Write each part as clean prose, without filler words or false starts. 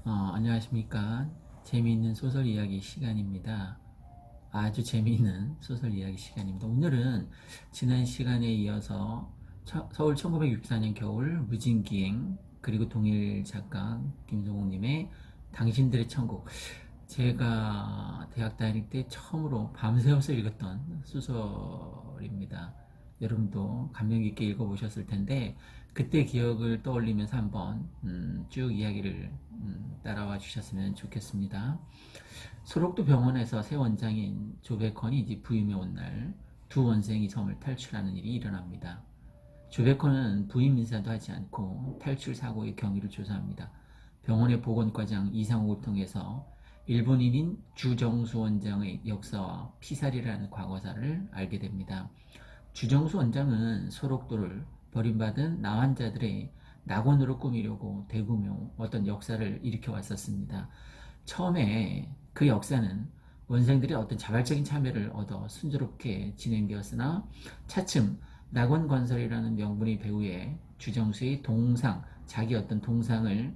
안녕하십니까. 재미있는 소설 이야기 시간입니다. 아주 재미있는 소설 이야기 시간입니다. 오늘은 지난 시간에 이어서 서울 1964년 겨울 무진기행 그리고 동일 작가 김성욱님의 당신들의 천국, 제가 대학 다닐 때 처음으로 밤새워서 읽었던 소설입니다. 여러분도 감명 깊게 읽어보셨을 텐데 그때 기억을 떠올리면서 한번 쭉 이야기를 따라와 주셨으면 좋겠습니다. 소록도 병원에서 새 원장인 조백헌이 이제 부임해 온 날 두 원생이 섬을 탈출하는 일이 일어납니다. 조백헌은 부임 인사도 하지 않고 탈출 사고의 경위를 조사합니다. 병원의 보건과장 이상욱을 통해서 일본인인 주정수 원장의 역사와 피살이라는 과거사를 알게 됩니다. 주정수 원장은 소록도를 버림받은 나환자들의 낙원으로 꾸미려고 대구며 어떤 역사를 일으켜 왔었습니다. 처음에 그 역사는 원생들이 어떤 자발적인 참여를 얻어 순조롭게 진행되었으나 차츰 낙원건설이라는 명분의 배후에 주정수의 동상, 자기 어떤 동상을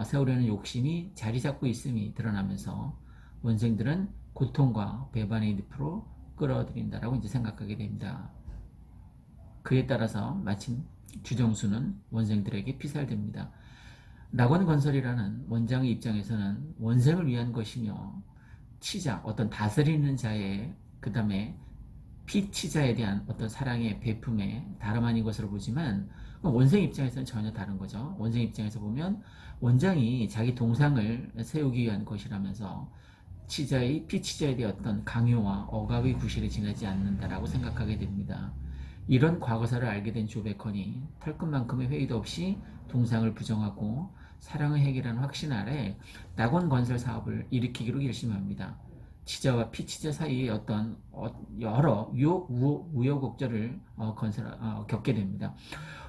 세우려는 욕심이 자리 잡고 있음이 드러나면서 원생들은 고통과 배반의 늪으로 끌어들인다라고 이제 생각하게 됩니다. 그에 따라서 마침 주정수는 원생들에게 피살됩니다. 낙원건설이라는 원장의 입장에서는 원생을 위한 것이며 치자, 어떤 다스리는 자의, 그 다음에 피치자에 대한 어떤 사랑의 베품에 다름 아닌 것으로 보지만 원생 입장에서는 전혀 다른 거죠. 원생 입장에서 보면 원장이 자기 동상을 세우기 위한 것이라면서 피치자에 대한 어떤 강요와 억압의 구실에 지나지 않는다라고 생각하게 됩니다. 이런 과거사를 알게 된 조백헌이 털끝만큼의 회의도 없이 동상을 부정하고 사랑을 해결하는 확신 아래 낙원 건설 사업을 일으키기로 결심합니다. 치자와 피치자 사이에 어떤 여러 우여곡절을 겪게 됩니다.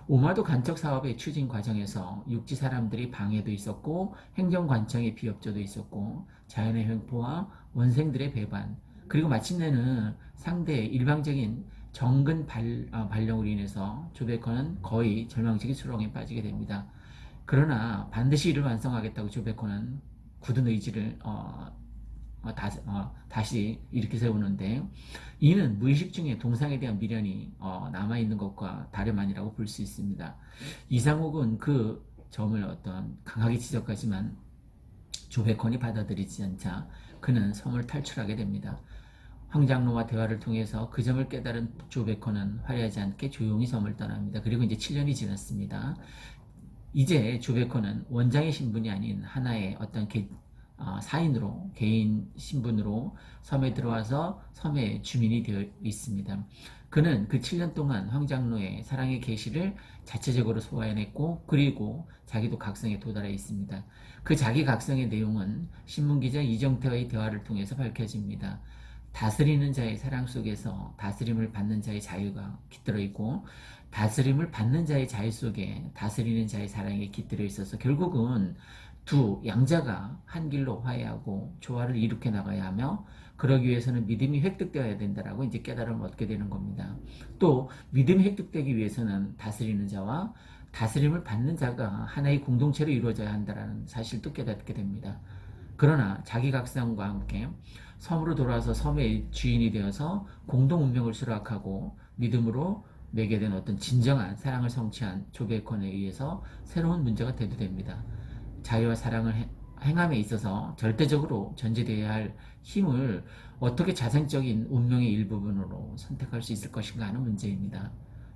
오마도 간척 사업의 추진 과정에서 육지 사람들이 방해도 있었고 행정관청의 비협조도 있었고 자연의 횡포와 원생들의 배반, 그리고 마침내는 상대의 일방적인 정근 발령으로 인해서 조백헌은 거의 절망적인 수렁에 빠지게 됩니다. 그러나 반드시 이를 완성하겠다고 조백헌은 굳은 의지를 다시 일으켜 세우는데, 이는 무의식 중에 동상에 대한 미련이 남아있는 것과 다름 아니라고 볼 수 있습니다. 이상욱은 그 점을 강하게 지적하지만 조백헌이 받아들이지 않자 그는 섬을 탈출하게 됩니다. 황장로와 대화를 통해서 그 점을 깨달은 조백헌은 화려하지 않게 조용히 섬을 떠납니다. 그리고 이제 7년이 지났습니다. 이제 조백헌은 원장의 신분이 아닌 하나의 어떤 사인으로, 개인 신분으로 섬에 들어와서 섬의 주민이 되어 있습니다. 그는 그 7년 동안 황장로의 사랑의 계시를 자체적으로 소화해냈고, 그리고 자기도 각성에 도달해 있습니다. 그 자기 각성의 내용은 신문기자 이정태와의 대화를 통해서 밝혀집니다. 다스리는 자의 사랑 속에서 다스림을 받는 자의 자유가 깃들어 있고, 다스림을 받는 자의 자유 속에 다스리는 자의 사랑이 깃들어 있어서 결국은 두 양자가 한 길로 화해하고 조화를 이룩해 나가야 하며, 그러기 위해서는 믿음이 획득되어야 된다라고 이제 깨달음을 얻게 되는 겁니다. 또 믿음이 획득되기 위해서는 다스리는 자와 다스림을 받는 자가 하나의 공동체로 이루어져야 한다는 사실도 깨닫게 됩니다. 그러나 자기 각성과 함께 섬으로 돌아와서 섬의 주인이 되어서 공동 운명을 수락하고 믿음으로 매개된 어떤 진정한 사랑을 성취한 조백헌에 의해서 새로운 문제가 대두됩니다. 자유와 사랑을 행함에 있어서 절대적으로 전제되어야 할 힘을 어떻게 자생적인 운명의 일부분으로 선택할 수 있을 것인가 하는 문제입니다.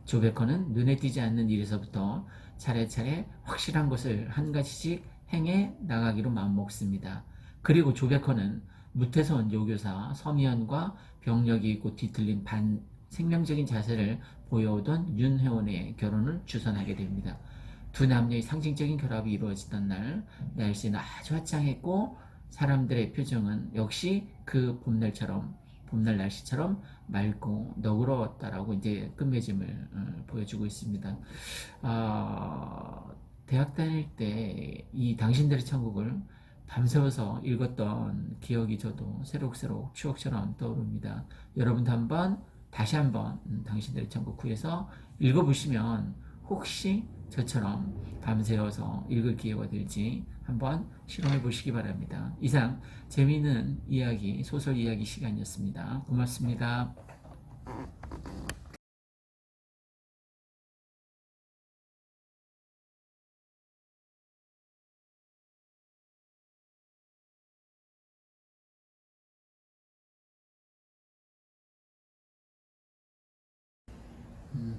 조백헌은 눈에 띄지 않는 일에서부터 차례차례 확실한 것을 한 가지씩 행해 나가기로 마음먹습니다. 그리고 조백헌은 무태서 온 요교사 서미연과 병력이 있고 뒤틀린 반생명적인 자세를 보여오던 윤혜원의 결혼을 주선하게 됩니다. 두 남녀의 상징적인 결합이 이루어지던 날, 날씨는 아주 화창했고 사람들의 표정은 역시 그 봄날 날씨처럼 맑고 너그러웠다라고 이제 끝맺음을 보여주고 있습니다. 대학 다닐 때 이 당신들의 천국을 밤새워서 읽었던 기억이 저도 새록새록 추억처럼 떠오릅니다. 여러분도 다시 한번 당신들의 천국 구해서 읽어보시면 혹시 저처럼 밤새워서 읽을 기회가 될지 한번 실험해 보시기 바랍니다. 이상 재미있는 이야기, 소설 이야기 시간이었습니다. 고맙습니다.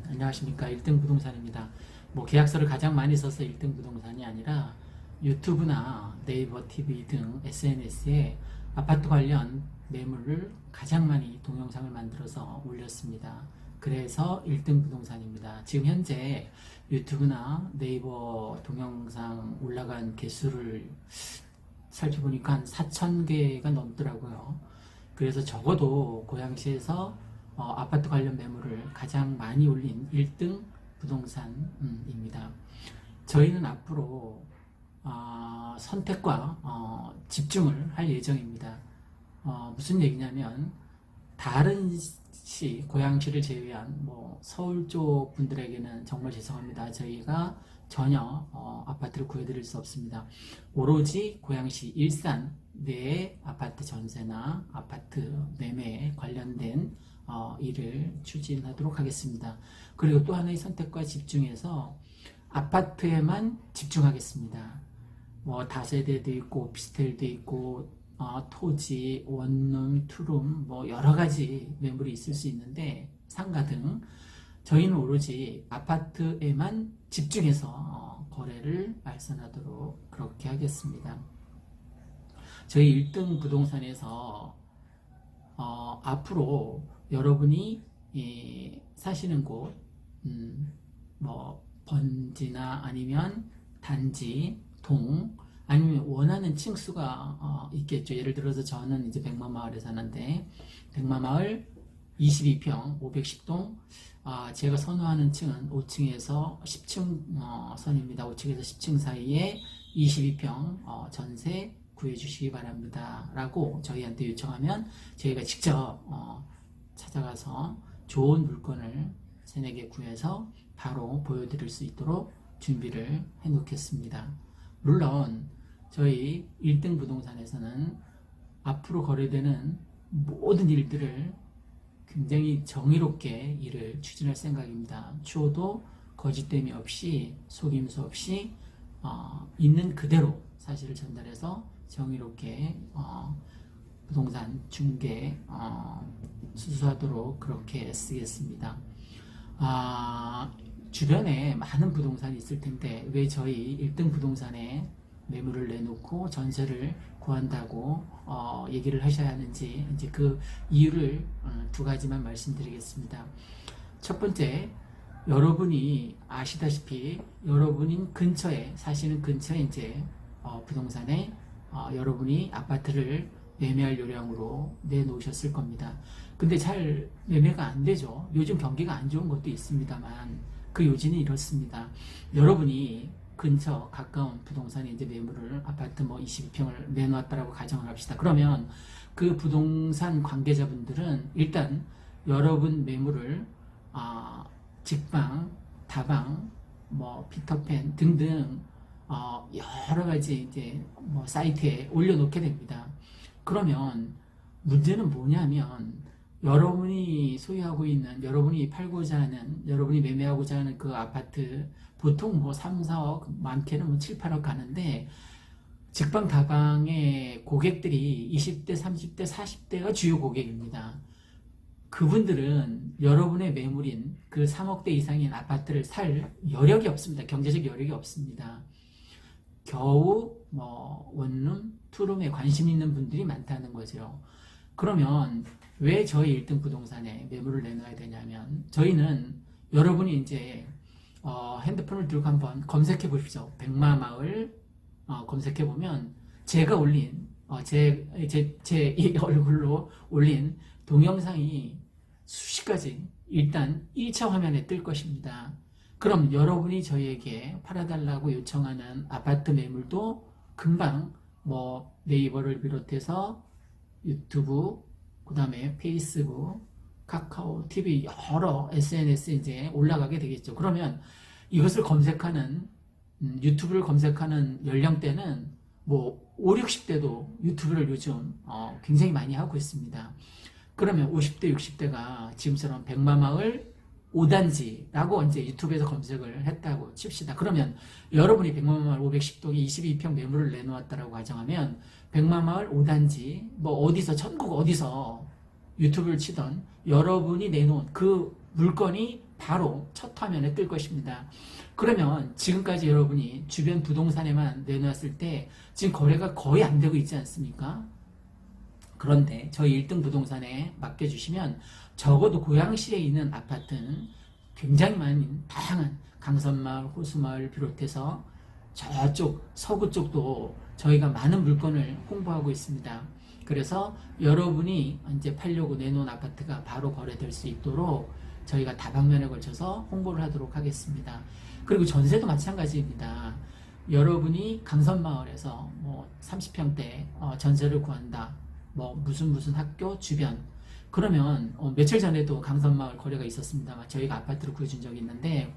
안녕하십니까. 1등 부동산입니다. 뭐 계약서를 가장 많이 써서 1등 부동산이 아니라 유튜브나 네이버 TV 등 SNS에 아파트 관련 매물을 가장 많이 동영상을 만들어서 올렸습니다. 그래서 1등 부동산입니다. 지금 현재 유튜브나 네이버 동영상 올라간 개수를 살펴보니까 한 4,000개가 넘더라고요. 그래서 적어도 고양시에서 아파트 관련 매물을 가장 많이 올린 1등 부동산입니다. 저희는 앞으로 선택과 집중을 할 예정입니다. 무슨 얘기냐면 다른 시, 고양시를 제외한 뭐 서울 쪽 분들에게는 정말 죄송합니다. 저희가 전혀 아파트를 구해드릴 수 없습니다. 오로지 고양시 일산 내의 아파트 전세나 아파트 매매에 관련된 일을 추진하도록 하겠습니다. 그리고 또 하나의 선택과 집중해서 아파트에만 집중하겠습니다. 뭐 다세대도 있고 오피스텔도 있고 토지, 원룸, 투룸 뭐 여러 가지 매물이 있을 수 있는데 상가 등 저희는 오로지 아파트에만 집중해서 거래를 알선하도록 그렇게 하겠습니다. 저희 1등 부동산에서 앞으로 여러분이 사시는 곳, 뭐 번지나 아니면 단지, 동, 아니면 원하는 층수가 있겠죠. 예를 들어서 저는 이제 백마마을에 사는데 백마마을 22평 510동 제가 선호하는 층은 5층에서 10층 선입니다. 5층에서 10층 사이에 22평 전세 구해주시기 바랍니다. 라고 저희한테 요청하면 저희가 직접 찾아가서 좋은 물건을 3-4개 구해서 바로 보여드릴 수 있도록 준비를 해 놓겠습니다. 물론 저희 1등 부동산에서는 앞으로 거래되는 모든 일들을 굉장히 정의롭게 일을 추진할 생각입니다. 추호도 거짓됨이 없이 속임수 없이 있는 그대로 사실을 전달해서 정의롭게 부동산 중개 수수하도록 그렇게 쓰겠습니다. 주변에 많은 부동산이 있을 텐데 왜 저희 1등 부동산에 매물을 내놓고 전세를 구한다고 얘기를 하셔야 하는지 이제 그 이유를 2가지만 말씀드리겠습니다. 첫 번째, 여러분이 아시다시피 여러분인 근처에 사시는 근처에 이제 부동산에 여러분이 아파트를 매매할 요량으로 내놓으셨을 겁니다. 근데 잘 매매가 안 되죠. 요즘 경기가 안 좋은 것도 있습니다만 그 요지는 이렇습니다. 여러분이 근처 가까운 부동산에 이제 매물을 아파트 뭐 22평을 내놓았다라고 가정을 합시다. 그러면 그 부동산 관계자분들은 일단 여러분 매물을 직방, 다방, 뭐 피터팬 등등 여러 가지 이제 뭐 사이트에 올려놓게 됩니다. 그러면 문제는 뭐냐면 여러분이 소유하고 있는, 여러분이 팔고자 하는, 여러분이 매매하고자 하는 그 아파트 보통 뭐 3, 4억, 많게는 뭐 7, 8억 가는데 직방 다방의 고객들이 20대, 30대, 40대가 주요 고객입니다. 그분들은 여러분의 매물인 그 3억대 이상인 아파트를 살 여력이 없습니다. 경제적 여력이 없습니다. 겨우 뭐 원룸, 투룸에 관심 있는 분들이 많다는 거죠. 그러면 왜 저희 1등 부동산에 매물을 내놔야 되냐면 저희는 여러분이 이제 핸드폰을 들고 한번 검색해 보십시오. 백마마을 검색해 보면 제가 올린 제 이 얼굴로 올린 동영상이 수십 가지 일단 1차 화면에 뜰 것입니다. 그럼 여러분이 저희에게 팔아달라고 요청하는 아파트 매물도 금방 뭐 네이버를 비롯해서 유튜브, 그 다음에 페이스북, 카카오, TV 여러 SNS 이제 올라가게 되겠죠. 그러면 이것을 검색하는 유튜브를 검색하는 연령대는 뭐 5, 60대도 유튜브를 요즘 굉장히 많이 하고 있습니다. 그러면 50대, 60대가 지금처럼 백마마을 5단지라고 이제 유튜브에서 검색을 했다고 칩시다. 그러면 여러분이 백마마을 510동에 22평 매물을 내놓았다라고 가정하면 백마마을 5단지 뭐 어디서 전국 어디서 유튜브를 치던 여러분이 내놓은 그 물건이 바로 첫 화면에 뜰 것입니다. 그러면 지금까지 여러분이 주변 부동산에만 내놓았을 때 지금 거래가 거의 안 되고 있지 않습니까? 그런데 저희 1등 부동산에 맡겨주시면 적어도 고양시에 있는 아파트는 굉장히 많은 다양한 강선마을, 호수마을 비롯해서 저쪽 서구 쪽도 저희가 많은 물건을 홍보하고 있습니다. 그래서 여러분이 이제 팔려고 내놓은 아파트가 바로 거래될 수 있도록 저희가 다방면에 걸쳐서 홍보를 하도록 하겠습니다. 그리고 전세도 마찬가지입니다. 여러분이 강선마을에서 뭐 30평대 전세를 구한다. 뭐 무슨 학교 주변. 그러면 며칠 전에도 강선마을 거래가 있었습니다만 저희가 아파트를 구해준 적이 있는데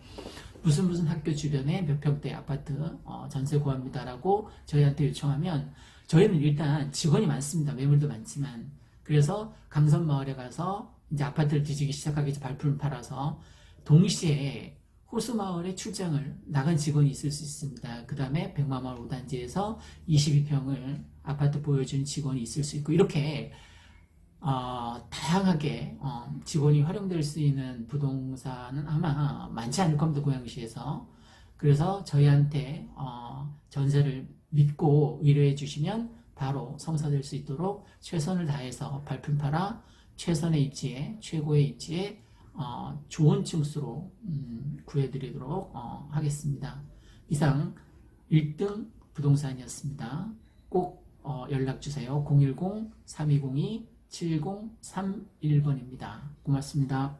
무슨 학교 주변에 몇 평대 아파트 전세 구합니다라고 저희한테 요청하면 저희는 일단 직원이 많습니다. 매물도 많지만. 그래서 강선마을에 가서 이제 아파트를 뒤지기 시작하기 전에 발품을 팔아서 동시에 호수마을에 출장을 나간 직원이 있을 수 있습니다. 그 다음에 백마마을 5단지에서 22평을 아파트 보여준 직원이 있을 수 있고 이렇게 다양하게 직원이 활용될 수 있는 부동산은 아마 많지 않을 겁니다. 고양시에서. 그래서 저희한테 전세를 믿고 의뢰해 주시면 바로 성사될 수 있도록 최선을 다해서 발품 팔아 최선의 입지에 최고의 입지에 좋은 층수로 구해드리도록 하겠습니다. 이상 1등 부동산이었습니다. 꼭 연락주세요. 010-3202-7031번입니다. 고맙습니다.